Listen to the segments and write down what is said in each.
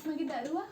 මගේ දරුවා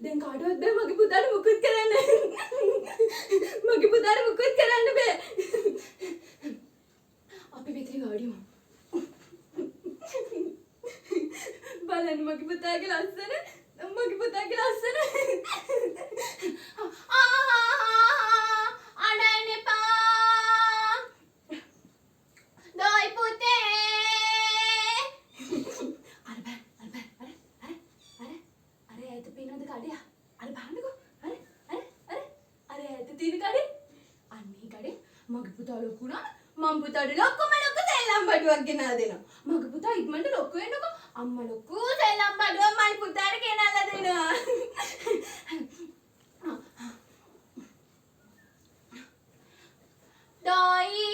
දැන් කාටවත් බෑ මගේ පුතාට මුකුත් කරන්න. මගේ පුතාට මුකුත් කරන්න බෑ. අපි මෙතන ගාඩියමු. බලන්න මගේ පුතාගේ ලස්සන. මගේ පුතාගේ ලස්සන. අඬන්න එපා. දොයි පුතේ. කඩේ අර බලන්නකෝ අර ඇත තියෙන කඩේ අන්නේ කඩේ මගේ පුතා ලොකු වුණා මම පුතාට ලොකු සෙල්ලම් බඩුවක් ගෙනලා දෙනවා මගේ පුතා ඉක්මනට ලොකු වෙන්නකෝ අම්මා ලොකු සෙල්ලම් බඩුවක් මයි පුතාට ගෙනලා දෙනවා දොයි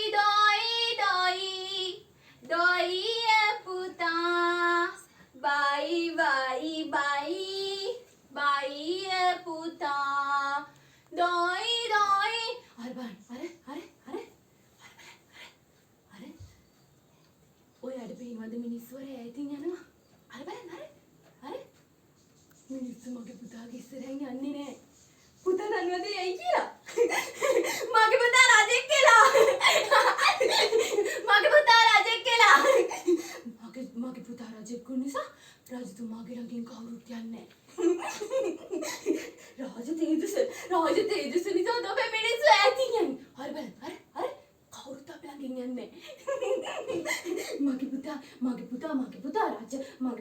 පුතා බයි පුතා දොයි අර ඔය අඩ පේනවද මිනිස්සු වර ඈතින් යනවා අර බලන්න අර මිනිස්සු මගේ පුතාගේ ඉස්සරහින් යන්නේ නැහැ පුතා දන්නවද ඇයි කියලා මගේ පුතා රජෙක් කියලා මගේ පුතා රජෙක් වුන නිසා රජතුමාගේ ළඟින් කවුරුත් යන්නේ නැහැ රාජ තේජස නිසා තමයි මිනිස්සු ඈතින් යන්නේ හරි බලන්න අර කවුරුත් අපේ ළඟින් යන්නේ මගේ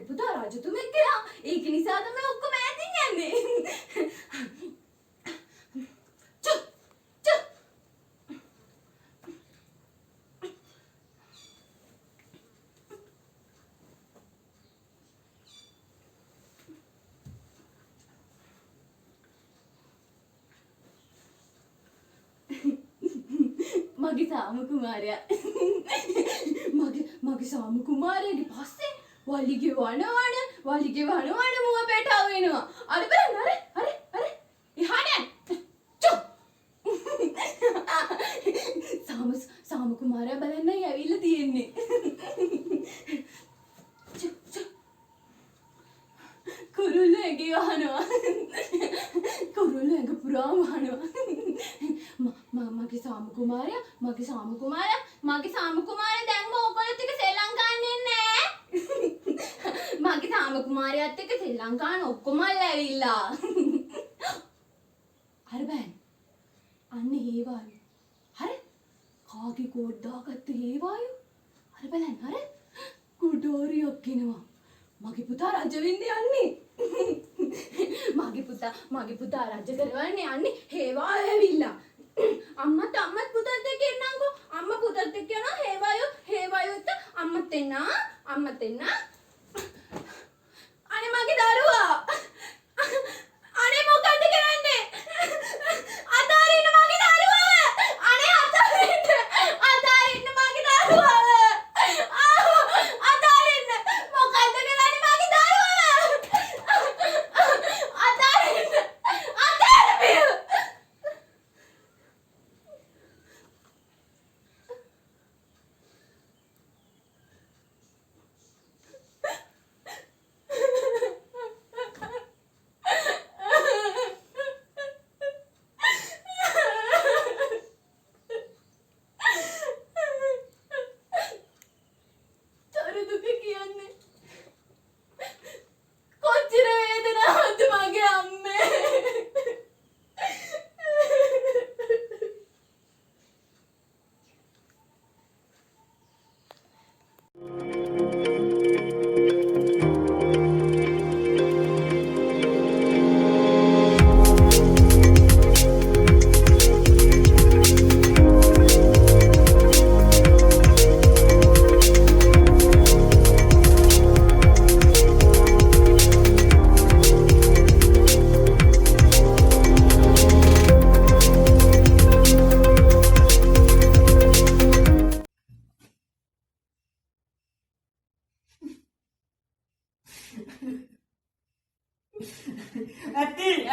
පුතා රජතුමෙක් කියලා ඒක නිසා තමයි ඔක්කොම ඈතින් යන්නේ මගේ සාම කුමාරයා මගේ සාම කුමාරයාගේ පස්සේ වලිගේ වන මුව පැටව වෙනවා අර බලන්න අර එහාට සාම කුමාරයා බලන්නයි ඇවිල්ලා තියෙන්නේ කුරුල්ල ඇගේ වහනවා කුරුල්ල ඇඟ පුරාම වහනවා මගේ සාම කුමාරයා දැන් මොකලත් එක ශ්‍රී ලංකාවේ නෑ මගේ සාම කුමාරයාත් එක්ක ශ්‍රී ලංකාවේ ඔක්කොම ඇවිල්ලා අර බෑන් හේවායු. හරි කාගේ කෝඩ් දාගත්ත හේවායු. හරි බලන්න හරි කුඩෝරියක් එනවා. මගේ පුතා රජ වෙන්න යන්නේ. මගේ පුතා රජ කරවන්න යන්නේ හේවායු ඇවිල්ලා. අම්මත් පුතත් එක්ක එන්නම්කෝ. අම්මා පුතත් එක්ක යනවා හේවායුත් අම්මත් එන්න. අනේ මගේ දරුවා. අනේ මොකද කරන්නේ? අතාරින්න මගේ දරුවා. අනේ අතාරින්න මගේ දරුවා. අතාරින්න මොකද කරන්නේ මගේ දරුවා? අතාරින්න.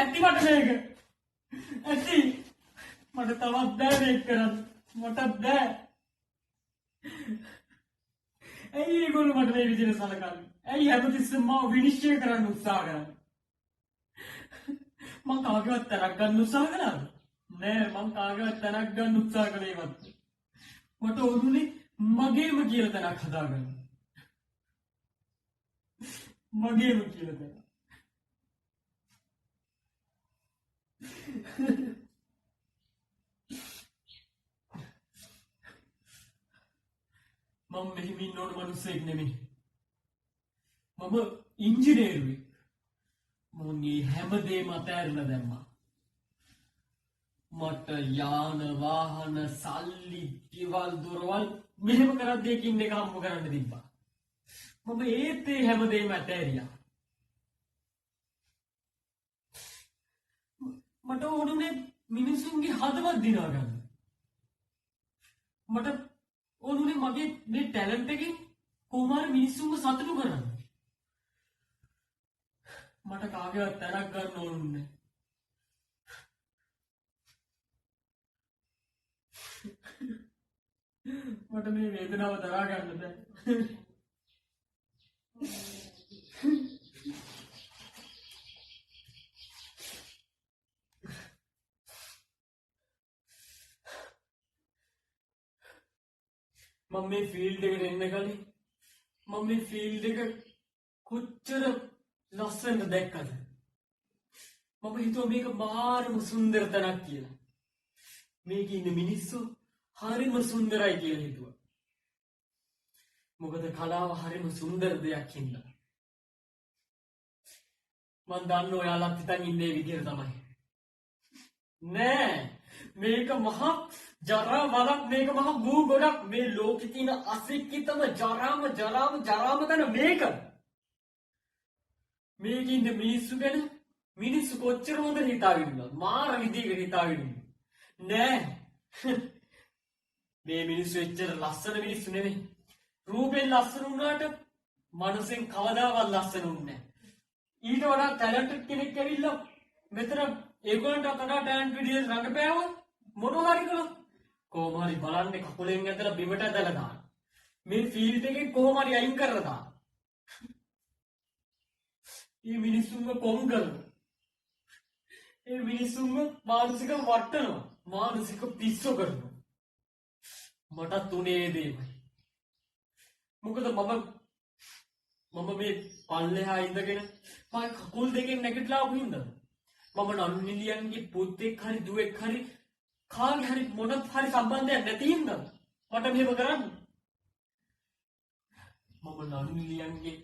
ඇති මට මේක ඇති මට තවත් බෑ මේක කරන්න මට බෑ ඇයි ඒගොල්ලෝ මට මේ විදිහට සලකන්නේ ඇයි හැමතිස්සෙම මාව විනිශ්චය කරන්න උත්සාහ කරන්නේ මං කාගේවත් තරක් ගන්න උත්සාහ කරාද නෑ මං කාගේවත් තරක් ගන්න උත්සාහ කළේවත් මට ඕනුනේ මගේම කියලා තරක් හදාගන්න මගේම කියලා තරක් මම මෙහෙම ඉන්න ඕන මිනිස්සෙක් නෙමෙයි මම ඉංජිනේරුවෙක් මම මේ හැමදේම අතහැරලා දැම්මා මට යාන වාහන සල්ලි ගෙවල් දොරවල් මෙහෙම කරද්දී එකින් එක හම්බ කරන්න තිබ්බා මම ඒත් ඒ හැමදේම අතහැරියා මට ඕනුනේ මිනිසුන්ගේ හදවත් දිනා ගන්න. මට ඕනුනේ මගේ මේ ටැලන්ට් එකෙන් කොහොම හරි මිනිස්සුන්ව සතුටු කරන්න. මට කාගේවත් තරක් ගන්න ඕනුනේ. මට මේ වේදනාව දරා ගන්න බෑ. මම මේ ෆීල්ඩ් එකට එන්න කලින් මම මේ ෆීල්ඩ් එක කොච්චර ලස්සනද දැක්කද මම හිතුවා මේක මාරම සුන්දර තැනක් කියලා මේකේ ඉන්න මිනිස්සු හරිම සුන්දරයි කියලා හිතුවා මොකද කලාව හරිම සුන්දර දෙයක් හින්දා මම දන්න ඔයාලත් හිතන් ඉන්නේ විදියට තමයි නෑ මේක මහා ජරා වරක් මේක මහා ගූ ගොඩක් මේ ලෝකෙ තියෙන අසික්කිතම ජරාම තන මේක මේකේ ඉන්න මිනිස්සු ගැන මිනිස්සු කොච්චර හොඳට හිතාගෙන ඉන්නවද මාර විදිහකට හිතාගෙන ඉන්නේ නෑ මේ මිනිස්සු එච්චර ලස්සන මිනිස්සු නෙමෙයි රූපෙන් ලස්සන වුණාට මනසෙන් කවදාවත් ලස්සන වුන්නේ නෑ ඊට වඩා ටැලන්ටඩ් කෙනෙක් ඇවිල්ලා මෙතන ඒගොල්ලන්ට වඩා ටැලන්ට් විදිහට රඟපෑවොත් මොනවා හරි කළොත් කොහොම හරි බලන්නේ කකුලෙන් ඇදලා බිමට ඇදලා දාන්න මේ ෆීල්ඩ් එකෙන් කොහොම හරි අයින් කරලා දාන්න මේ මිනිස්සුන්ව කොම් කරනවා මේ මිනිස්සුන්ව මානසික වටනවා මානසික පිස්සු කරනවා මටත් උනේ දෙයමයි මොකද මම මේ පල්ලෙහා ඉඳගෙන මම කකුල් දෙකෙන් නැගිටලා ආපු හින්දා මම නන්නිලියන්ගේ පුතෙක් හරි දුවෙක් හරි කාගේ හරි මොනක් හරි සම්බන්ධයක් නැති හින්දා මට මෙහෙම කරන්න. මම නළු නිලියන්ගේ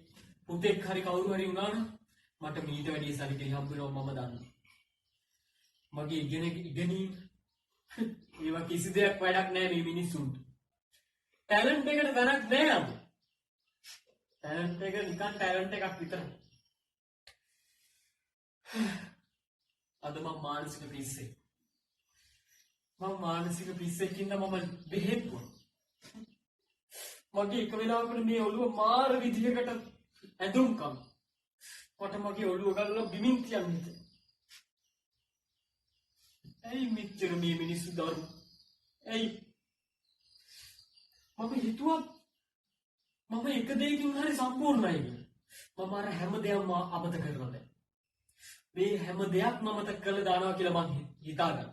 පුතෙක් හරි කවුරු හරි වුණා නම් මට මීට වැඩිය සැලකිලි හම්බ වෙනවා මම දන්නවා. මගේ ඉගෙනීම ඒවා කිසි දෙයක් වැඩක් නැහැ මේ මිනිස්සුන්ට. ටැලන්ට් එකට වැඩක් නැහැ අද. ටැලන්ට් එක නිකන් ටැලන්ට් එකක් විතරයි. අද මම මානසික පිස්සෙක්. මම මානසික පිස්සෙක්ින්ද මම බෙහෙත් බොනවා. මගේ එක වෙලාවකට මේ ඔළුව මාර විදිහකට ඇඳුම්කම්. මට මගේ ඔළුව ගලලා බිමින් තියන්න හිතෙනවා. ඇයි මෙච්චර මේ මිනිස්සු දරු? ඇයි? මම හිතුවා මම එක දෙයකින් හරි සම්පූර්ණයි කියලා. මම අර හැම දෙයක්ම අමතක කරලා දැන්. මේ හැම දෙයක්ම අමතක කරලා දානවා කියලා මං හිතාගත්තා.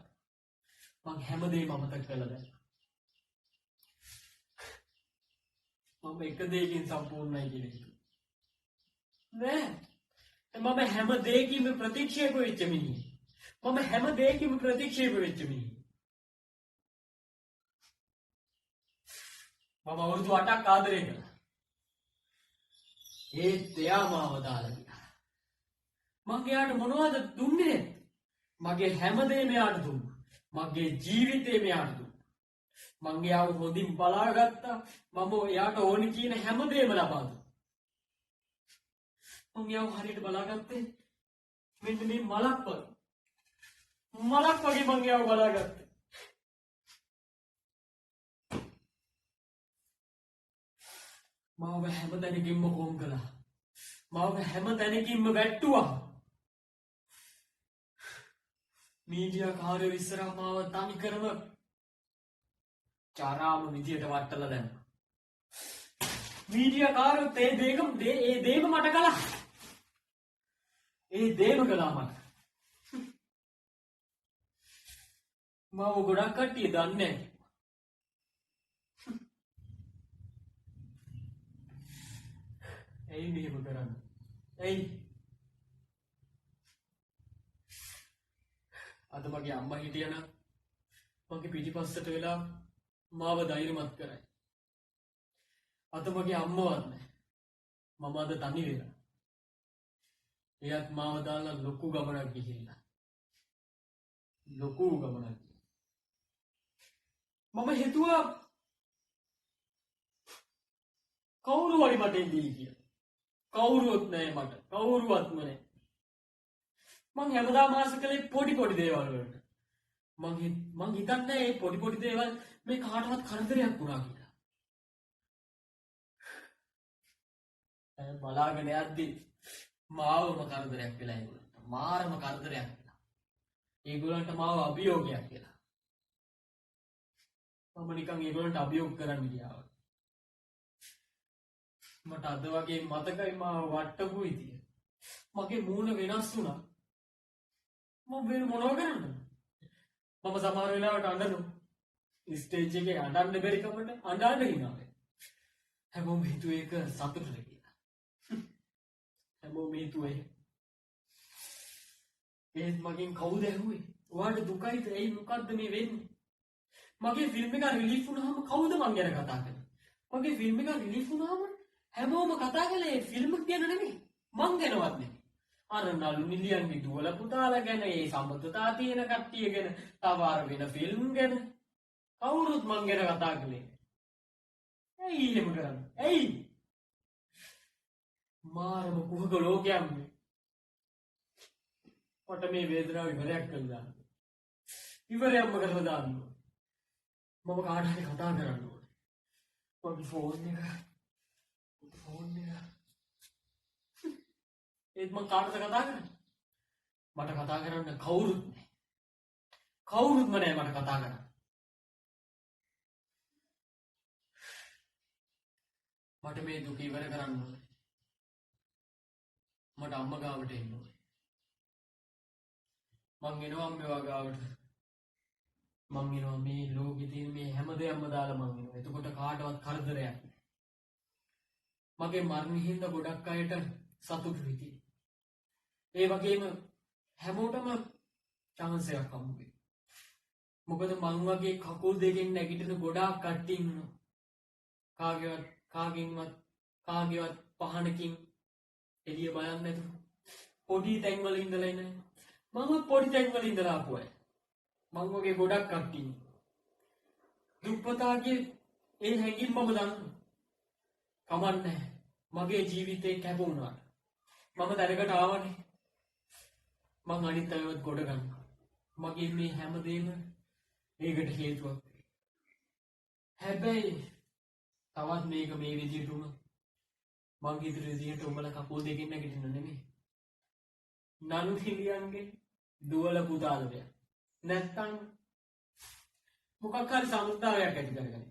මං හැම දෙයක්ම අමතක කරලා දැන්. මම එක දෙයකින් සම්පූර්ණයි කියලා හිතුවා. නෑ. මම හැම දෙයකින්ම ප්‍රතික්ෂේප වෙච්ච මිනිහෙක්. මම හැම දෙයකින්ම ප්‍රතික්ෂේප වෙච්ච මිනිහෙක්. මම අවුරුදු 8ක් ආදරය කළා. ඒත් එයා මාව දාලා ගියා. මං එයාට මොනවද දුන්නේ? මගේ හැම දෙයක්ම එයාට දුන්නා. මගේ ජීවිතේම එයාට දුන්නා. මං එයාව හොඳින් බලාගත්තා. මම එයාට ඕනි කියන හැම දෙයක්ම ලබා දුන්නා. මං එයාව හරියට බලාගත්තේ මෙන්න මේ මලක් වගේ. මලක් වගේ මං එයාව බලාගත්තා. මාව හැම තැනකින්ම කොම් කළා. මාව හැම තැනකින්ම වැට්ටුවා. මීඩියා කාර්යෝ ඉස්සරහා මාව තනි කරම චාරාම විදියට වට්ටලා දැම්මා. මීඩියා කාර්යෝ ඒ දේම මට කළා. ඒ දේම කළා මට. මාව ගොඩක් කට්ටිය දන්නේ නැහැ. ඇයි මෙහෙම කරන්නේ? ඇයි? අද මගේ අම්මා හිටියනම් මගේ පිටිපස්සට වෙලා මාව ධෛර්යමත් කරයි. අද මගේ අම්මවත් නැහැ. මම අද තනි වෙලා. එයාත් මාව දාලා ලොකු ගමනක් ගිහිල්ලා. ලොකු ගමනක්. මම හිතුවා කවුරු හරි මට එන්නේ කියලා. කවුරුවත් නැහැ මට. කවුරුවත්ම නැහැ. මං හැමදාම ආස කළේ පොඩි දේවල් වලට. මං හිතන්නේ මේ පොඩි දේවල් මේ කාටවත් කරදරයක් වුණා කියලා. බලාගෙන යද්දි මාවම කරදරයක් වෙලා ඒගොල්ලන්ට. මාරම කරදරයක් වෙලා. ඒගොල්ලන්ට මාව අභියෝගයක් කියලා. මම නිකන් ඒගොල්ලන්ට අභියෝග කරන්න ගියා. මට අද වගේ මතකයි මාව වට්ටපු විදිය. මගේ මූණ වෙනස් වුණා. මම වෙන මොනව කරන්නද? මම සමහර වෙලාවට අඬනවා. ස්ටේජ් එකේ අඬන්න බැරි කමට අඬන්න හිනා. හැමෝම හිතුවේ ඒක සතුටට කියලා. හැමෝම හිතුවේ. ඒත් මගෙන් කවුද ඇහුවේ? ඔයාලට දුකයිද? ඇයි මොකද්ද මේ වෙන්නේ? මගේ ෆිල්ම් එක රිලීස් වුණාම කවුද මං ගැන කතා කරන්නේ? මගේ ෆිල්ම් එක රිලීස් වුණාම හැමෝම කතා කළේ ෆිල්ම් එක ගැන නෙමෙයි. මං ගැනවත් නෙමෙයි. අර නළු නිලියන්ගේ දුවල පුතාලා ගැන, ඒ සම්බන්ධතා තියෙන කට්ටිය ගැන, තව අර වෙන ෆිල්ම් ගැන කවුරුත් මං ගැන කතා කළේ. ඇයි එහෙම කරන්නේ? ඇයි? මාරම කුහක ලෝකයක් මේ. මට මේ වේදනාව ඉවරයක් කරලා දාන්න. ඉවරයක්ම කරලා දාන්න. මම කාට හරි කතා කරන්න ඕනේ. මගේ ෆෝන් එක. ඒත් මං කාටද කතා කරන්නේ? මට කතා කරන්න කවුරුත් නැහැ. කවුරුත්ම නැහැ මට කතා කරන්න. මට මේ දුක ඉවර කරන්න ඕනේ. මට අම්මා ගාවට එන්න ඕනේ. මං එනවා අම්මා ගාවට. මං එනවා මේ ලෝකෙ තියෙන මේ හැම දෙයක්ම දාලා මං එනවා. එතකොට කාටවත් කරදරයක් නැහැ. මගේ මරණය හින්දා ගොඩක් අයට සතුටු හිටියේ. ඒ වගේම හැමෝටම chance එකක් හම්බුනේ. මොකද මං වගේ කකුල් දෙකෙන් නැගිටින ගොඩාක් කට්ටිය ඉන්නවා. කාගේවත් පහනකින් එළිය බලන්නේ නැතුව පොඩි තැන්වල ඉඳලා ඉන්නේ. මම පොඩි තැන්වල ඉඳලා ආපු අය. මං වගේ ගොඩක් කට්ටිය ඉන්නවා. දුප්පතාගේ ඒ හැඟීම් මම දන්නවා. කමන්නේ මගේ ජීවිතේ කැපුණාට මම දැනකට ආවනේ. මං අනිත් අයවත් ගොඩ ගන්නවා. මගේ මේ හැමදේම ඒකට හේතුවක්. හැබැයි තවත් මේක මේ විදියට උනොත් මං ඉදිරි විදියට උඹලා කකුල් දෙකින් නැගිටින්න නෙමෙයි. නනු හිලියන්ගේ දුවල පුතාලට නැත්තම් මොකක් හරි සමුදායක් ඇති කරගන්න.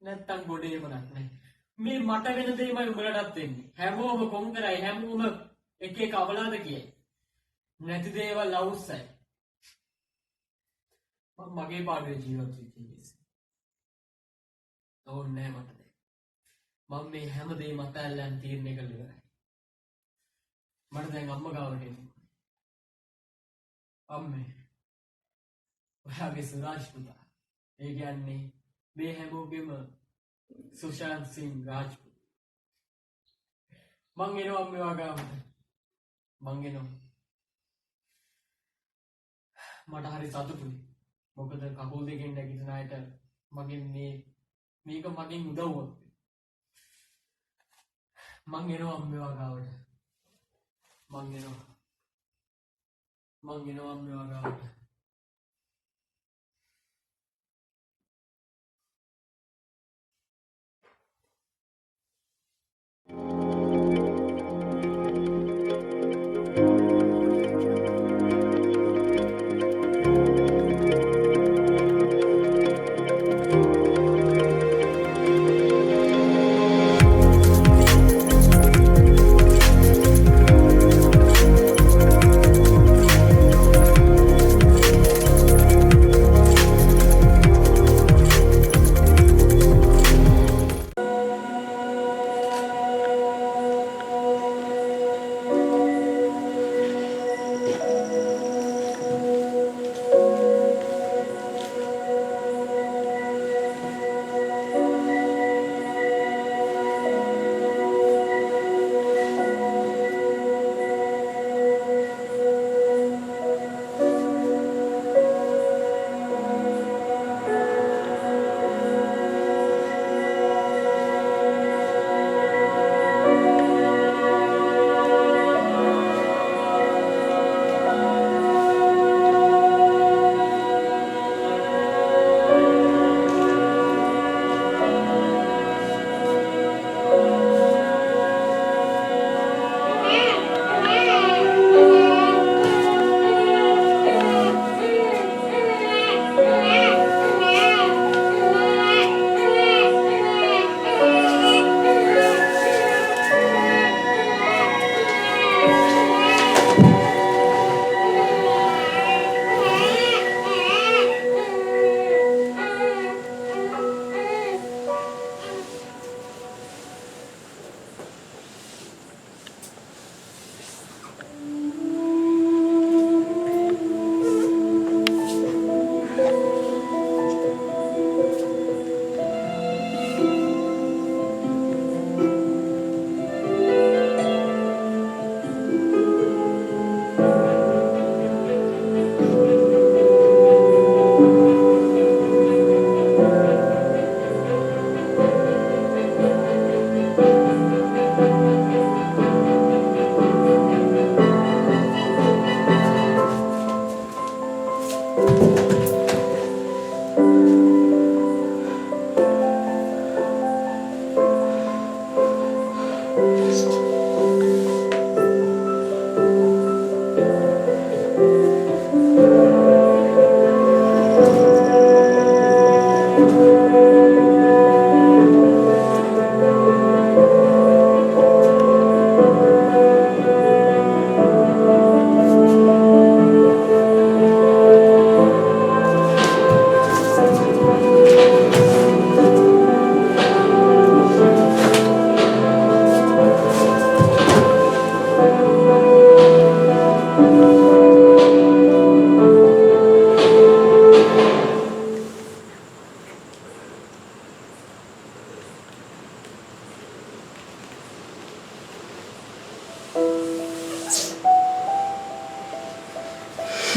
නැත්තම් ගොඩේම නැහැ. මේ මට වෙන දෙයමයි උඹලටත් වෙන්නේ. හැමෝම කොම් කරයි හැමෝම එක එක අවලාද කියයි. නැති දේවල් අවුස්සයි. මම මගේ පාඩුවේ ජීවත් වෙච්ච නිසා. ඕනේ මට දැන්. මම මේ හැම දෙයක්ම අතල්ලන් තීරණය කළා ඉවරයි. මට දැන් අම්මා ගාවට එන්න. අම්මේ. ඔයාගේ සුරාජ් පුතා. ඒ කියන්නේ මේ හැමෝගෙම සුශාන්ත් සිං රාජ්පුත්. මං එනවා අම්මේ වගාවට. මං එනවා. මට හරි සතුටුයි. මොකද කකුල් දෙකෙන් නැගිටින අයට මගෙන් මේක මගෙන් උදව්වක්. මං එනවා අම්මේ වගාවට. මං එනවා අම්මේ වගාවට.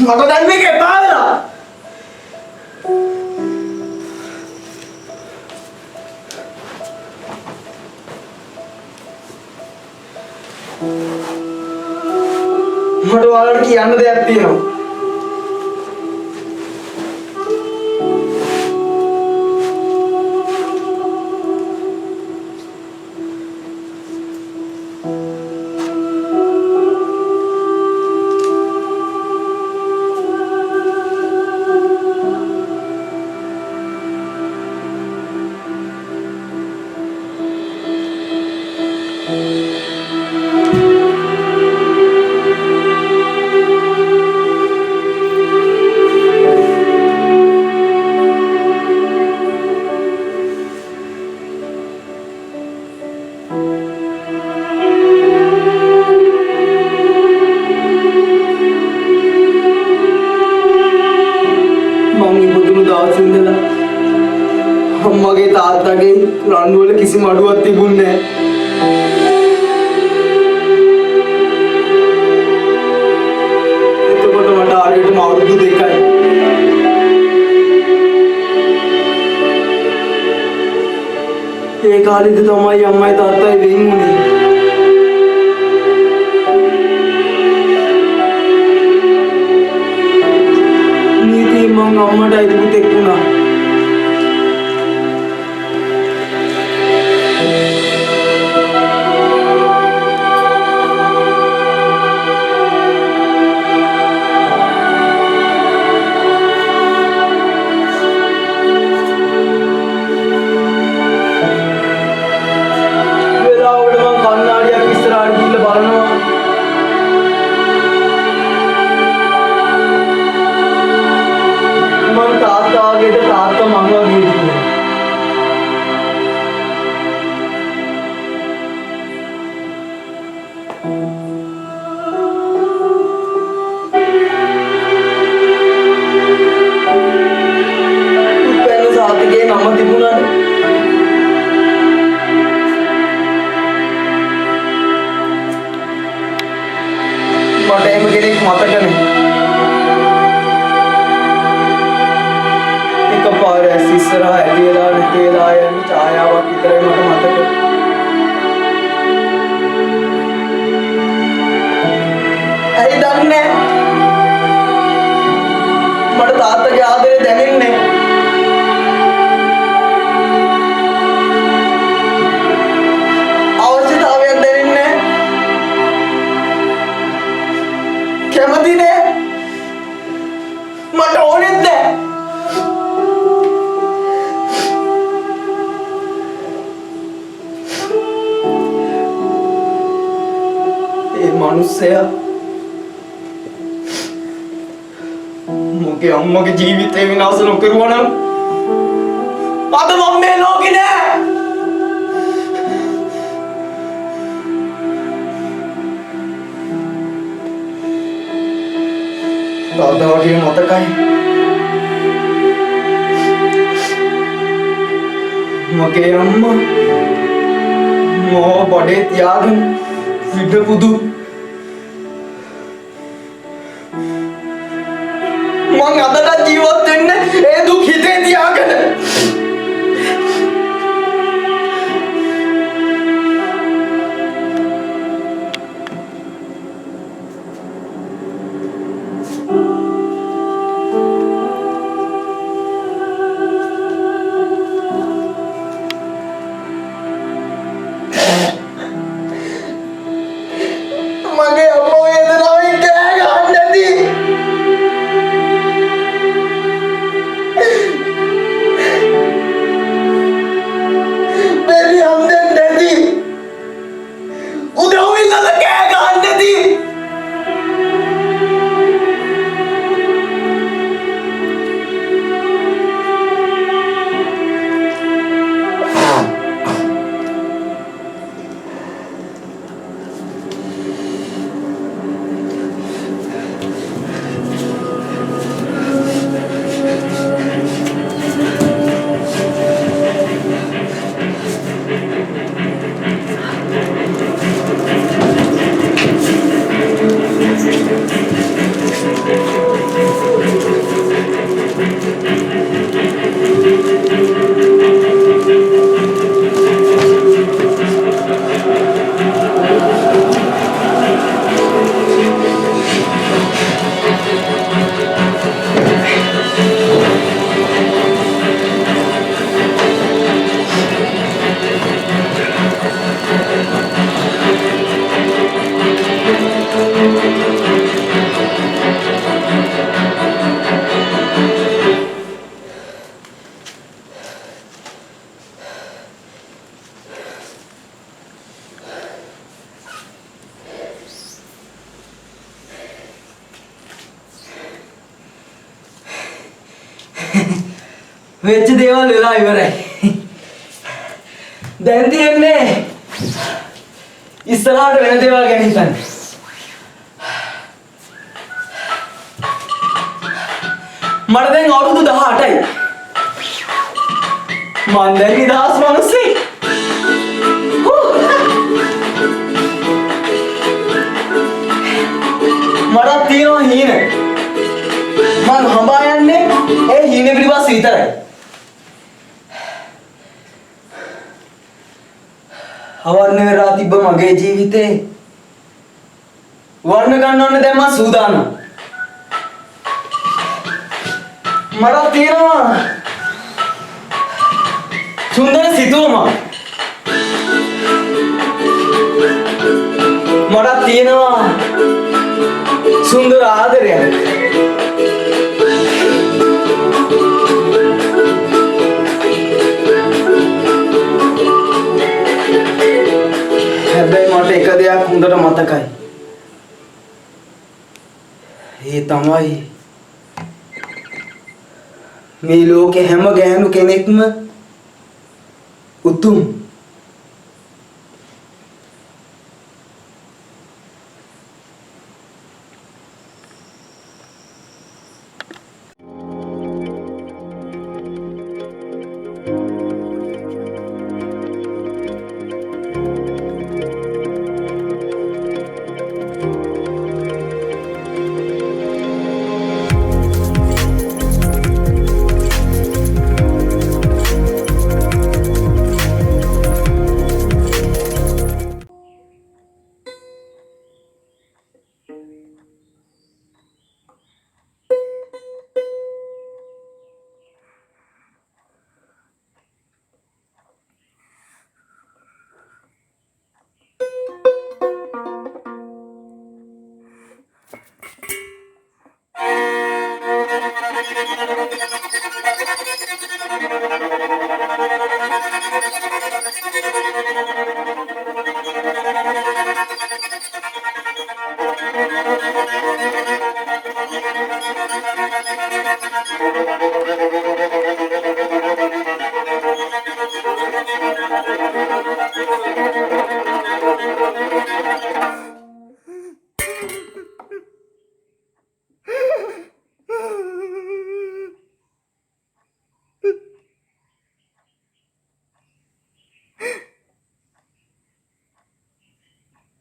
මට දැන් මේක එපා වෙලා. මට ඔයාලට කියන්න දෙයක් තියෙනවා. අම්මගේ තාත්තගේ රණ්ඩු වල කිසිම අඩුවක් තිබුණේ නැහැ. එතකොට මට ආරෙටම අවුරුදු 2යි. ඒ කාලෙදි තමයි අම්මයි තාත්තයි වෙන් වුණේ. නීති මම අම්මට අයිති පුතෙක් වුණා. මොකේ අම්මගේ ජීවිතේ විනාශ නොකරුවා නම් අද මම මේ ලෝකේ නෑ. තාත්තා වගේ මතකයි. මගේ අම්මා මෝ බඩේ තියාගෙන විඩපුදු මං අදට ජීවත් වෙන්නේ ඒ දුක් හිතේ තියාගෙන. මගේ අම්මා වේදනාවෙන් කෑ ගහන්නේ නැති. වෙච්ච දේවල් වෙලා ඉවරයි. දැන් තියෙන්නේ ඉස්සරහට වෙන දේවල් ගැන හිතන්න. මට දැන් අවුරුදු 18යි. මං දැන් නිදහස් මිනිස්සෙක්. මට තියෙනවා හීන. මං හඹා යන්නේ ඒ හීන පිළිබස් විතරයි. අවර්ණ වෙලා තිබ්බ මගේ ජීවිතේ වර්ණ ගන්නවන්න දැන් මං සූදානම්. මට තියෙනවා සුන්දර සිතුවමක්. මට තියෙනවා සුන්දර ආදරයක්. හැබැයි මට එක දෙයක් හොඳට මතකයි. ඒ තමයි මේ ලෝකේ හැම ගෑනු කෙනෙක්ම උතුම්.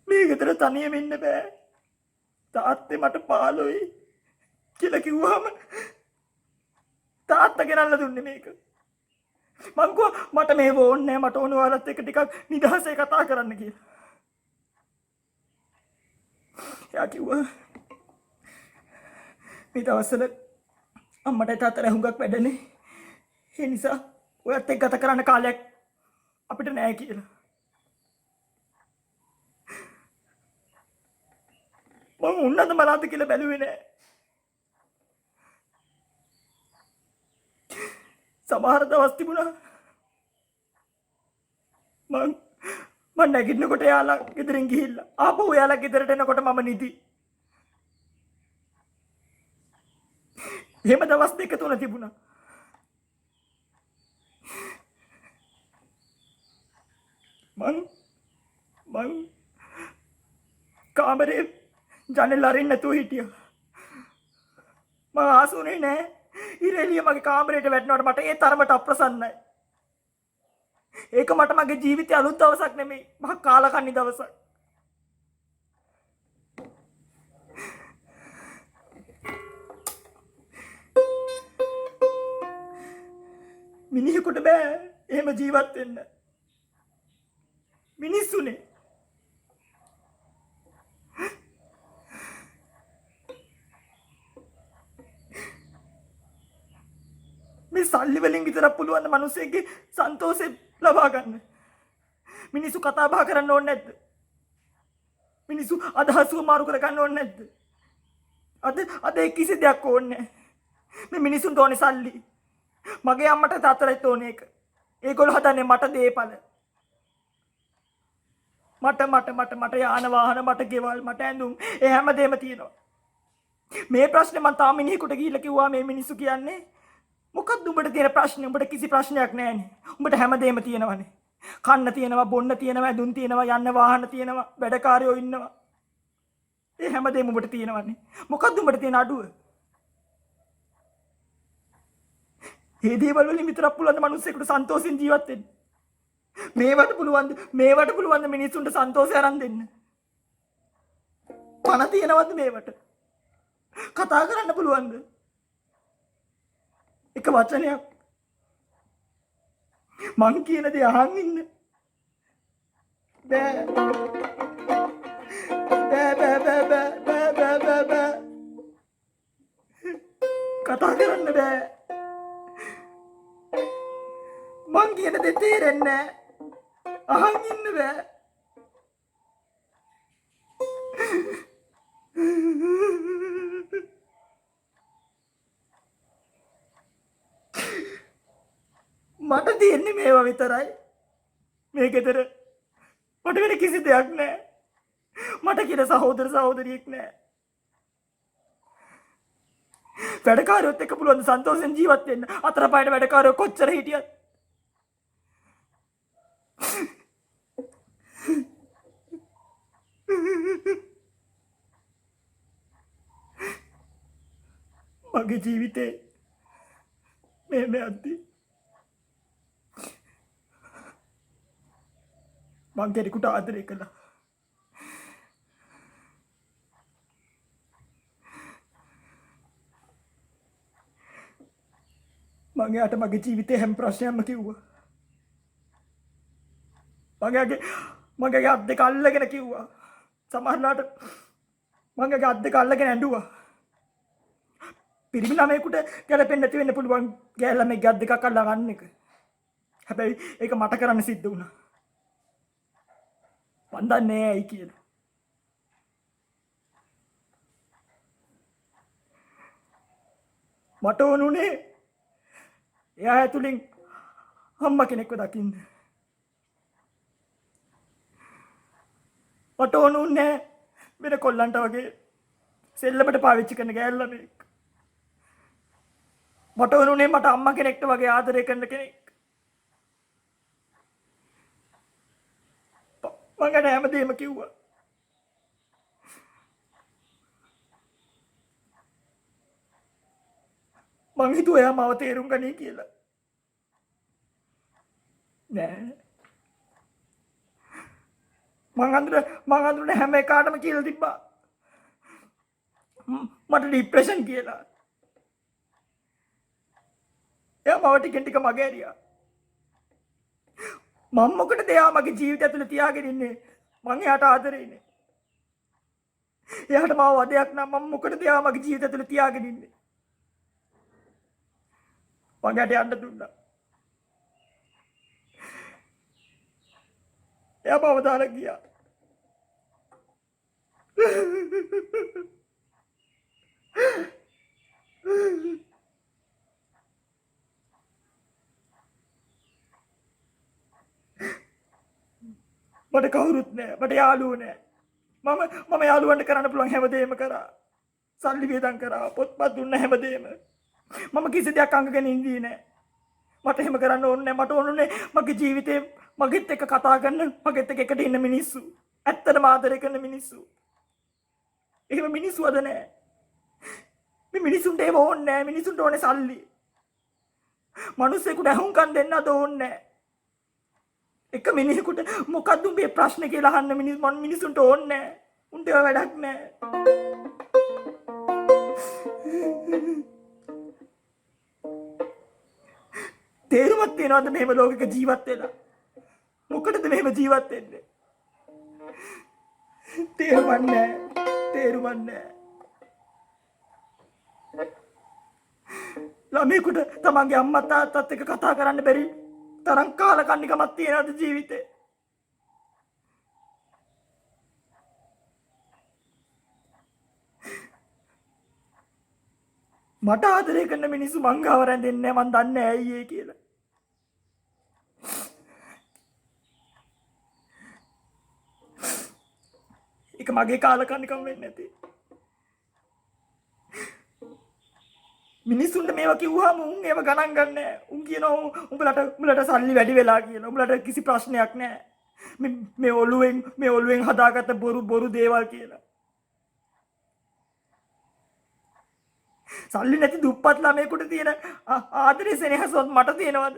මේ ගෙදර තනියම ඉන්න බෑ. තාත්තේ මට 15යි කියලා කිව්වම තාත්තා ගෙනල්ලා දුන්නේ මේක. මං කිව්වා මට මේව ඕනේ නෑ, මට ඕන ඔයාලත් එක්ක ටිකක් නිදහසේ කතා කරන්න කියලා. එයා කිව්වා මේ දවස්වල අම්මට තාත්තට හුඟක් වැඩනේ. ඒ නිසා ඔයත් එක්ක ගත කරන්න කාලයක් අපිට නෑ කියලා. මම උන්නද මලාද කියලා බැලුවේ නෑ. සමහර දවස් තිබුණා මම නැගිටිනකොට යාලා ගෙදරින් ගිහිල්ලා ආපහු යාලා ගෙදරට එනකොට මම නිදි. එහෙම දවස් දෙක තුන තිබුණා. මං කාමරේ ජනෙල් අරින්න නැතුව හිටියා. මම ආසුනේ නෑ. ඉරෙලිය මගේ කාමරේට වැටෙනකොට මට ඒ තරමට අප්‍රසන්නයි. ඒක මට මගේ ජීවිතේ අලුත් දවසක් නෙමෙයි. මහා කාලකන්ණි දවසක්. මිනිහෙකුට බෑ එහෙම ජීවත් වෙන්න. මිනිස්සුනේ මේ සල්ලි වලින් විතරක් පුළුවන් මිනිස්සෙක්ගේ සන්තෝෂය ලබා ගන්න. මිනිස්සු කතා බහ කරන්න ඕනේ නැද්ද? මිනිස්සු අදහසුව මාරු කර ගන්න ඕනේ නැද්ද? අද කිසි දෙයක් ඕනේ නැහැ. මේ මිනිස්සුන්ට ඕනේ සල්ලි. මගේ අම්මට තාත්තට ඕනේ ඒක. ඒගොල්ලෝ හදන්නේ මට දීපල. මට යාන වාහන, මට ගෙවල්, මට ඇඳුම්, ඒ හැමදේම තියෙනවා. මේ ප්‍රශ්නේ මම තාම මිනිහෙකුට ගිහිල්ලා කිව්වා මේ මිනිස්සු කියන්නේ මොකක්ද උඹට තියෙන ප්‍රශ්නේ? උඹට කිසි ප්‍රශ්නයක් නැහැනේ. උඹට හැමදේම තියෙනවනේ. කන්න තියෙනවා, බොන්න තියෙනවා, දුන් තියෙනවා, යන්න වාහන තියෙනවා, වැඩකාරයෝ ඉන්නවා. ඒ හැමදේම උඹට තියෙනවනේ. මොකක්ද උඹට තියෙන අඩුව? මේ දේවල් වලින් විතරක් පුළුවන් මිනිස්සුන්ට සන්තෝෂෙන් ජීවත් වෙන්න. මේවට පුළුවන් මිනිස්සුන්ට සන්තෝෂය අරන් දෙන්න. පණ තියෙනවද මේවට? කතා කරන්න පුළුවන්ද? එක වචනයක් මං කියන දේ අහන් ඉන්න. බෑ බෑ බෑ බෑ බෑ බෑ බෑ බෑ කතා කරන්න බෑ. මං කියන දේ තේරෙන්නේ නැහැ. අහන් ඉන්න බෑ. මට තියෙන්නේ මේවා විතරයි. මේ ගෙදර මට වෙන කිසි දෙයක් නැහැ. මට කියන සහෝදර සහෝදරියෙක් නැහැ. වැඩකාරයොත් එක්ක පුළුවන් සන්තෝෂෙන් ජීවත් වෙන්න. අතරපායට වැඩකාරයෝ කොච්චර හිටියත්. මගේ ජීවිතේ මේ අද්දි මං කෙනෙකුට ආදරය කළා. මං එයාට මගේ ජීවිතේ හැම ප්‍රශ්නයක්ම කිව්වා. මගේ අත් දෙක අල්ලගෙන කිව්වා. සමහරවිට මගේ අත් දෙක අල්ලගෙන ඇඬුවා. පිරිමි ළමයෙකුට ගැලපෙන්නේ නැති වෙන්න පුළුවන් ගෑල් ළමෙක්ගේ අත් දෙකක් අල්ලා ගන්න එක. හැබැයි ඒක මට කරන්න සිද්ධ වුණා. මන් දන්නේ ඇයි කියලා. මට ඕනුනේ එයා ඇතුලින් අම්මා කෙනෙක්ව දකින්න. මට ඕනුනේ වෙන කොල්ලන්ට වගේ සෙල්ලමට පාවිච්චි කරන ගෑල් ළමෙක්. මට ඕනුනේ මට අම්මා කෙනෙක්ට වගේ ආදරය කරන කෙනෙක්. මං ගැන හැමදේම කිව්වා. මං හිතුවා එයා මාව තේරුම් ගනී කියලා. නෑ. මං අඳුරන හැම එකාටම කියලා තිබ්බා මට ડિප්‍රෙෂන් කියලා. එයා මාව ටිකෙන් ටික මගේ ඇරියා. මම මොකටද එයා මගේ ජීවිතය ඇතුළේ තියාගෙන ඉන්නේ? මං එයාට ආදරේනේ. එයාට මාව වදයක් නම් මම මොකටද එයා මගේ ජීවිතය ඇතුළේ තියාගෙන ඉන්නේ? මං එයාට යන්න දුන්නා. එයා මාව දාලා ගියා. මට කවුරුත් නෑ. මට යාළුවෝ නෑ. මම යාළුවන්ට කරන්න පුළුවන් හැමදේම කරා. සල්ලි වියදම් කරා. පොත්පත් දුන්න හැමදේම. මම කිසි දෙයක් අංගගෙන ඉඳී නෑ. මට එහෙම කරන්න ඕනේ නෑ. මට ඕනුනේ මගේ ජීවිතේ මගෙත් එක්ක කතා කරන, මගෙත් එක්ක එකට ඉන්න මිනිස්සු. ඇත්තටම ආදරය කරන මිනිස්සු. එහෙම මිනිස්සු අද නෑ. මේ මිනිසුන්ට ඒව ඕනේ නෑ. මිනිසුන්ට ඕනේ සල්ලි. මිනිස්සුන්ට අහුම්කම් දෙන්න අද ඕනේ නෑ. එක මිනිහෙකුට මොකද්ද උඹේ ප්‍රශ්නේ කියලා අහන්න මිනිසුන්ට ඕනේ නෑ. උන්ට ඒව වැඩක් නෑ. තේරුමක් තියනවද මෙහෙම ලෝකෙක ජීවත් වෙලා? මොකටද මෙහෙම ජීවත් වෙන්නේ? තේරුමක් නෑ. තේරුමක් නෑ. ළමයෙකුට තමන්ගේ අම්මා තාත්තත් එක්ක කතා කරන්න බැරි තරම් කාලකන්නිකමක් තියෙනවද ජීවිතේ? මට ආදරය කරන මිනිස්සු මං ගාව රැඳෙන්නේ නැහැ. මං දන්නේ ඇයි ඒ කියලා. ඒක මගේ කාලකන්නිකම වෙන්නේ නැති. මිනිස්සුන්ට මේවා කිව්වම උන් ඒව ගණන් ගන්නෑ නැහැ. උන් කියනවා උඹලට සල්ලි වැඩි වෙලා කියලා. උඹලට කිසි ප්‍රශ්නයක් නැහැ. මේ ඔළුවෙන් හදාගත්ත බොරු දේවල් කියලා. සල්ලි නැති දුප්පත් ළමයෙකුට තියෙන ආදරේ සෙනෙහසවත් මට තියෙනවද?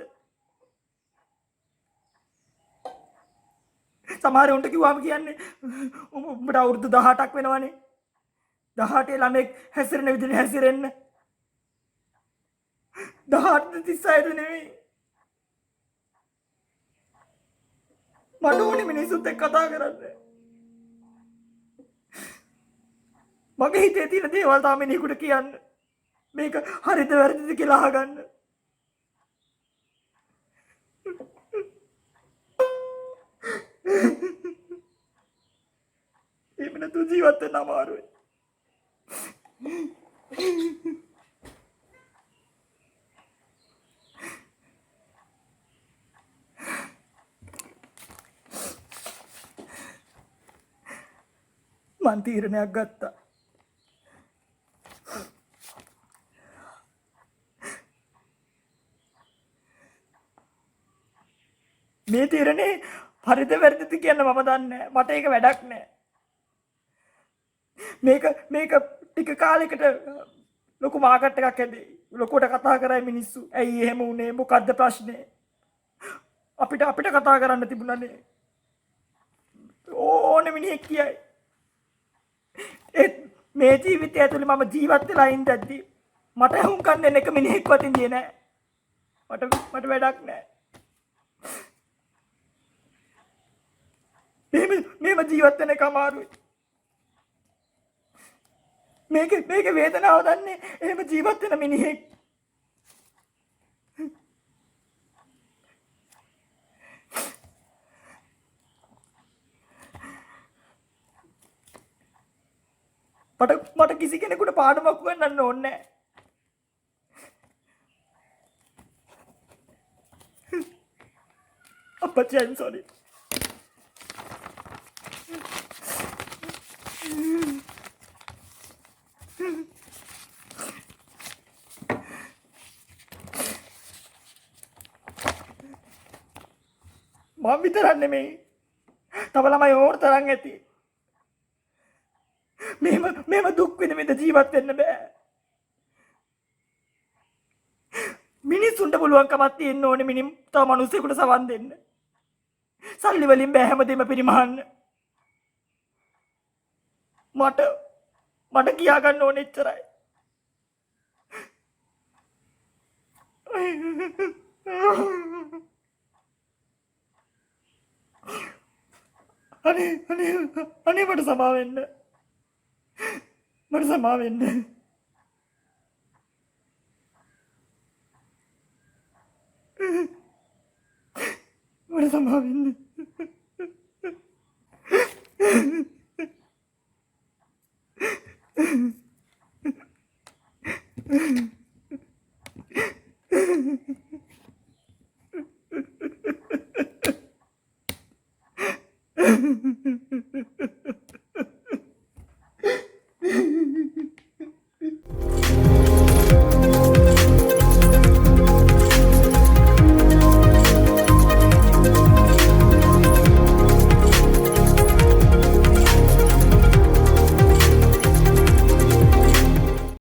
සමහර උන්ට කිව්වම කියන්නේ උඹට අවුරුදු 18ක් වෙනවනේ. 18 ළමෙක් හැසිරෙන විදිහට හැසිරෙන්න. 18 36 නෙවෙයි. මට ඕනේ මිනිස්සුත් එක්ක කතා කරන්න. මගේ හිතේ තියෙන දේවල් තමයි මිනිහෙකුට කියන්න. මේක හරිද වැරදිද කියලා අහගන්න. එහෙම නැතු ජීවත් වෙන්න අමාරුයි. මං තීරණයක් ගත්තා. මේ තීරණේ හරිද වැරදිද කියන්න මම දන්නේ නැහැ. මට ඒක වැඩක් නැහැ. මේක ටික කාලයකට ලොකු මාකට් එකක් ඇදේ. ලොකුවට කතා කරයි මිනිස්සු. ඇයි එහෙම වුනේ? මොකද්ද ප්‍රශ්නේ? අපිට කතා කරන්න තිබුණානේ. ඕනේ මිනිහෙක් කියයි. මේ ජීවිතය ඇතුලේ මම ජීවත් වෙලා ඉඳද්දි මට හුම්කම් දෙන්න එක මිනිහෙක්වත් ඉඳියේ නැහැ. මට වැඩක් නැහැ. මේම ජීවත් වෙන එක අමාරුයි. මේක වේදනාව දන්නේ එහෙම ජීවත් වෙන මිනිහෙක්. මට කිසි කෙනෙකුට පාඩමක් වෙන්නන්න ඕනේ නැහැ. අපච්චි I'm sorry. මම විතරක් නෙමෙයි. තව ළමයි ඕන තරම් ඇති. මෙහෙම දුක් විඳ ජීවත් වෙන්න බෑ. මිනිස්සුන්ට පුළුවන්කමක් තියෙන්න ඕනේ තව මිනිස්සුෙකුට සවන් දෙන්න. සල්ලි වලින් බෑ හැමදේම පරිමහන්න. මට කියා ගන්න ඕනේ එච්චරයි. අනේ මට සමා වෙන්න. මට සමා වෙන්න. මට සමා වෙන්න.